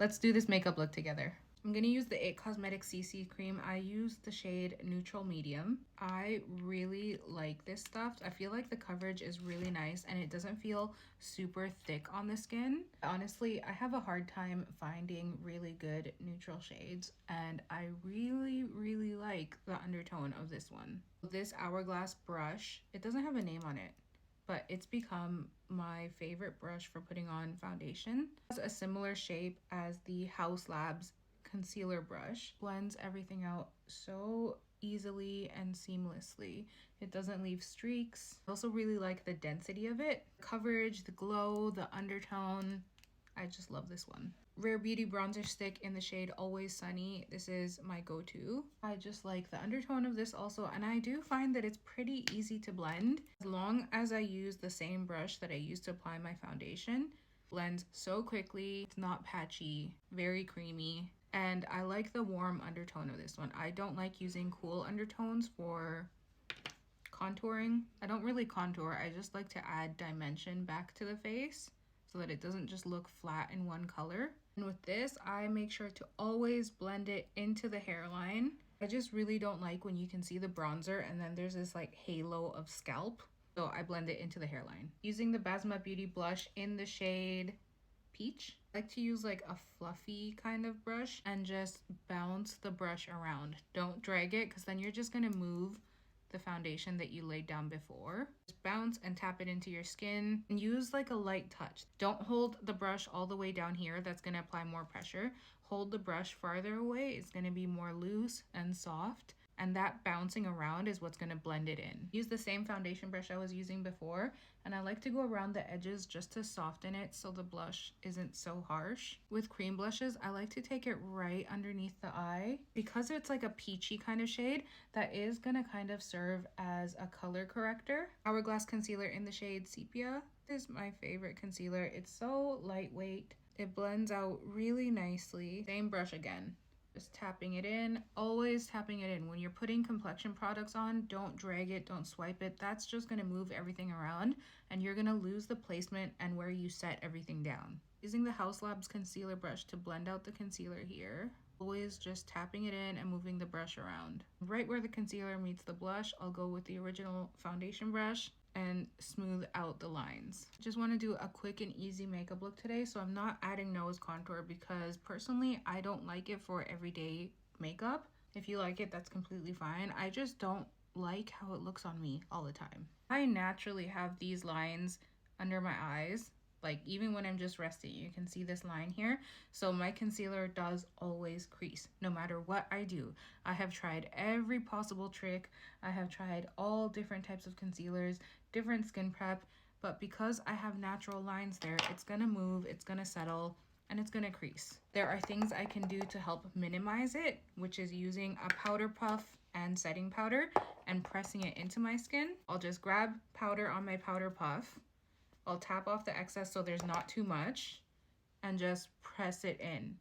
Let's do this makeup look together. I'm going to use the IT Cosmetics CC cream. I use the shade Neutral Medium. I really like this stuff. I feel like the coverage is really nice and it doesn't feel super thick on the skin. Honestly, I have a hard time finding really good neutral shades and I really like the undertone of this one. This Hourglass brush, it doesn't have a name on it, but it's become my favorite brush for putting on foundation. It has a similar shape as the Haus Labs concealer brush. Blends everything out so easily and seamlessly. It doesn't leave streaks. I also really like the density of it. Coverage, the glow, the undertone. I just love this one. Rare Beauty bronzer stick in the shade Always Sunny. This is my go-to. I just like the undertone of this also, and I do find that it's pretty easy to blend as long as I use the same brush that I use to apply my foundation. Blends so quickly. It's not patchy, very creamy. And I like the warm undertone of this one. I don't like using cool undertones for contouring. I don't really contour. I just like to add dimension back to the face so that it doesn't just look flat in one color. And with this, I make sure to always blend it into the hairline. I just really don't like when you can see the bronzer and then there's this like halo of scalp. So I blend it into the hairline. Using the Basma Beauty blush in the shade Peach. I like to use like a fluffy kind of brush and just bounce the brush around. Don't drag it because then you're just going to move the foundation that you laid down before. Just bounce and tap it into your skin and use like a light touch. Don't hold the brush all the way down here. That's going to apply more pressure. Hold the brush farther away. It's going to be more loose and soft. And that bouncing around is what's going to blend it in. Use the same foundation brush I was using before, and I like to go around the edges just to soften it so the blush isn't so harsh. With cream blushes, I like to take it right underneath the eye. Because it's like a peachy kind of shade, that is going to kind of serve as a color corrector. Hourglass concealer in the shade Sepia. This is my favorite concealer. It's so lightweight. It blends out really nicely. Same brush again. Just tapping it in, always tapping it in. When you're putting complexion products on, don't drag it, don't swipe it. That's just going to move everything around and you're going to lose the placement and where you set everything down. Using the Haus Labs concealer brush to blend out the concealer here. Always just tapping it in and moving the brush around. Right where the concealer meets the blush, I'll go with the original foundation brush and smooth out the lines. Just want to do a quick and easy makeup look today, so I'm not adding nose contour because personally I don't like it for everyday makeup. If you like it, that's completely fine. I just don't like how it looks on me all the time. I naturally have these lines under my eyes. Like even when I'm just resting, you can see this line here. So my concealer does always crease no matter what I do. I have tried every possible trick. I have tried all different types of concealers, different skin prep, but because I have natural lines there, it's gonna move, it's gonna settle, and it's gonna crease. There are things I can do to help minimize it, which is using a powder puff and setting powder and pressing it into my skin. I'll just grab powder on my powder puff. I'll tap off the excess so there's not too much and just press it in.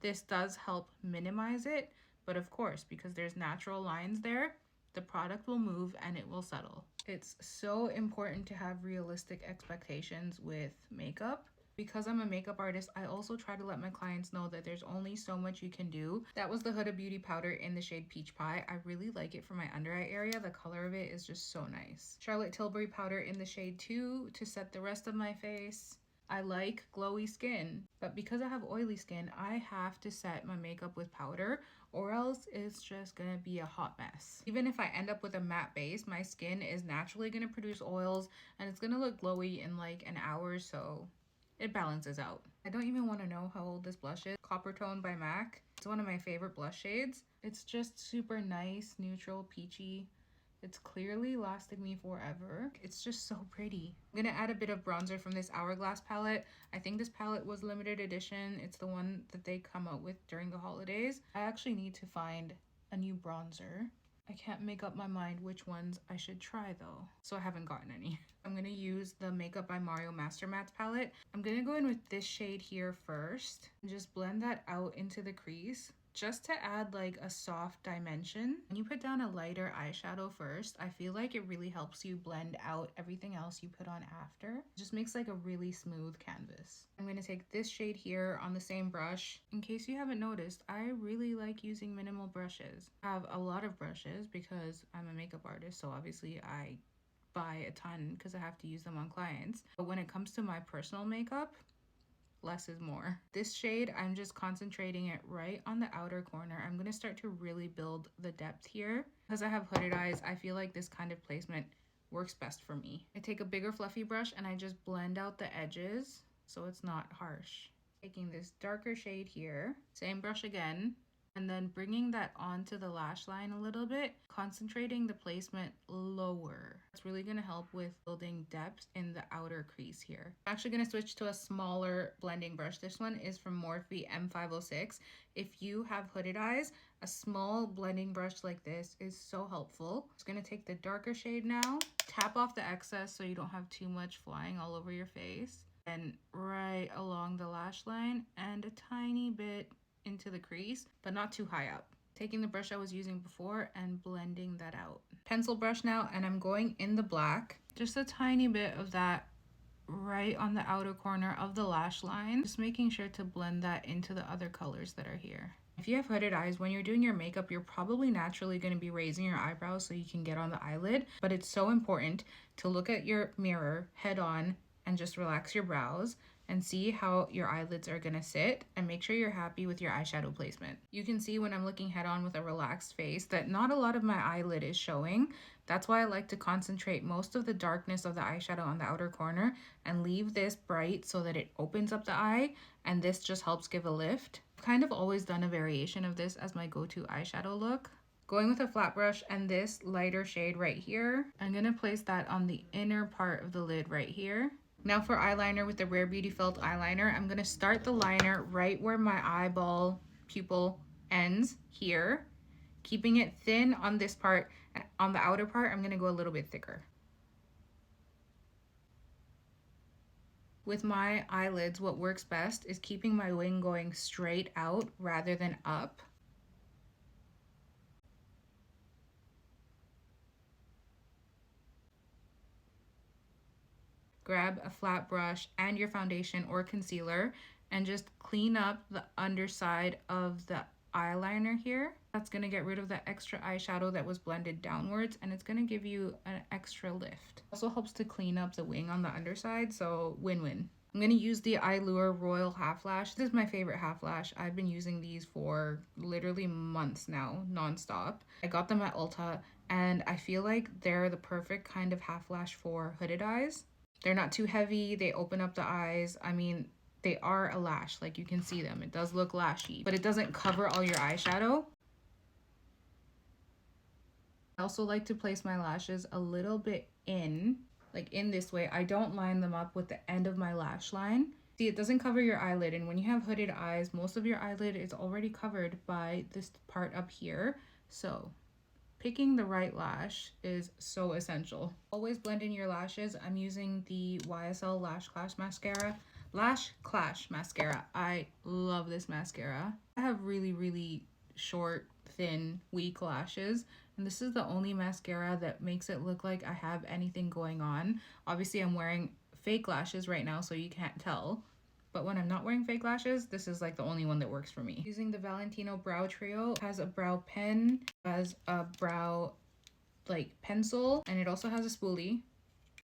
This does help minimize it, but of course, because there's natural lines there, the product will move and it will settle. It's so important to have realistic expectations with makeup. Because I'm a makeup artist, I also try to let my clients know that there's only so much you can do. That was the Huda Beauty powder in the shade Peach Pie. I really like it for my under eye area. The color of it is just so nice. Charlotte Tilbury powder in the shade 2 to set the rest of my face. I like glowy skin, but because I have oily skin, I have to set my makeup with powder or else it's just gonna be a hot mess. Even if I end up with a matte base, my skin is naturally gonna produce oils and it's gonna look glowy in like an hour or so. It balances out. I don't even want to know how old this blush is. Copper Tone by MAC. It's one of my favorite blush shades. It's just super nice, neutral, peachy. It's clearly lasted me forever. It's just so pretty. I'm gonna add a bit of bronzer from this Hourglass palette. I think this palette was limited edition. It's the one that they come out with during the holidays. I actually need to find a new bronzer. I can't make up my mind which ones I should try though, so I haven't gotten any. I'm gonna use the Makeup by Mario Master Mattes palette. I'm gonna go in with this shade here first and just blend that out into the crease just to add like a soft dimension. When you put down a lighter eyeshadow first, I feel like it really helps you blend out everything else you put on after. It just makes like a really smooth canvas. I'm going to take this shade here on the same brush. In case you haven't noticed, I really like using minimal brushes. I have a lot of brushes because I'm a makeup artist, so obviously I buy a ton because I have to use them on clients. But when it comes to my personal makeup, less is more. This shade, I'm just concentrating it right on the outer corner. I'm going to start to really build the depth here. Because I have hooded eyes, I feel like this kind of placement works best for me. I take a bigger fluffy brush and I just blend out the edges so it's not harsh. Taking this darker shade here, same brush again, and then bringing that onto the lash line a little bit, concentrating the placement lower. It's really gonna help with building depth in the outer crease here. I'm actually gonna switch to a smaller blending brush. This one is from Morphe M506. If you have hooded eyes, a small blending brush like this is so helpful. Just gonna take the darker shade now, tap off the excess so you don't have too much flying all over your face, and right along the lash line and a tiny bit into the crease, but not too high up. Taking the brush I was using before and blending that out. Pencil brush now, and I'm going in the black. Just a tiny bit of that right on the outer corner of the lash line. Just making sure to blend that into the other colors that are here. If you have hooded eyes, when you're doing your makeup, you're probably naturally going to be raising your eyebrows so you can get on the eyelid, but it's so important to look at your mirror head on and just relax your brows and see how your eyelids are gonna sit, and make sure you're happy with your eyeshadow placement. You can see when I'm looking head on with a relaxed face that not a lot of my eyelid is showing. That's why I like to concentrate most of the darkness of the eyeshadow on the outer corner and leave this bright so that it opens up the eye, and this just helps give a lift. I've kind of always done a variation of this as my go-to eyeshadow look. Going with a flat brush and this lighter shade right here, I'm gonna place that on the inner part of the lid right here. Now for eyeliner with the Rare Beauty Felt eyeliner, I'm going to start the liner right where my eyeball pupil ends here, keeping it thin on this part. On the outer part, I'm going to go a little bit thicker. With my eyelids, what works best is keeping my wing going straight out rather than up. Grab a flat brush and your foundation or concealer and just clean up the underside of the eyeliner here. That's going to get rid of the extra eyeshadow that was blended downwards, and it's going to give you an extra lift. Also helps to clean up the wing on the underside, so win-win. I'm going to use the Allure Royal Half Lash. This is my favorite half lash. I've been using these for literally months now, non-stop. I got them at Ulta, and I feel like they're the perfect kind of half lash for hooded eyes. They're not too heavy, they open up the eyes. I mean, they are a lash, like you can see them. It does look lashy, but it doesn't cover all your eyeshadow. I also like to place my lashes a little bit in, like in this way. I don't line them up with the end of my lash line. See, it doesn't cover your eyelid, and when you have hooded eyes, most of your eyelid is already covered by this part up here. So picking the right lash is so essential. Always blend in your lashes. I'm using the YSL Lash Clash Mascara. I love this mascara. I have really short, thin, weak lashes, and this is the only mascara that makes it look like I have anything going on. Obviously, I'm wearing fake lashes right now, so you can't tell. But when I'm not wearing fake lashes, this is like the only one that works for me. Using the Valentino Brow Trio. It has a brow pen, has a brow like pencil, and it also has a spoolie.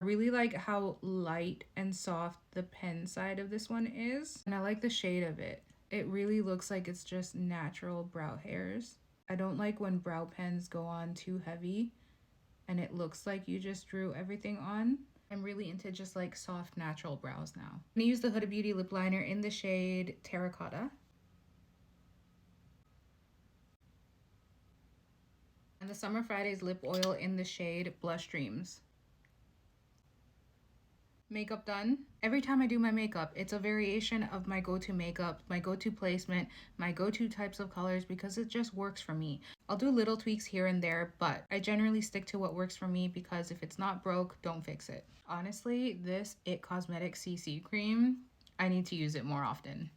I really like how light and soft the pen side of this one is, and I like the shade of it. It really looks like it's just natural brow hairs. I don't like when brow pens go on too heavy and it looks like you just drew everything on. I'm really into just like soft natural brows now. I'm gonna use the Huda Beauty lip liner in the shade Terracotta. And the Summer Fridays lip oil in the shade Blush Dreams. Makeup done. Every time I do my makeup, it's a variation of my go-to makeup, my go-to placement, my go-to types of colors, because it just works for me. I'll do little tweaks here and there, but I generally stick to what works for me, because if it's not broke, don't fix it. Honestly, this It Cosmetics CC cream, I need to use it more often.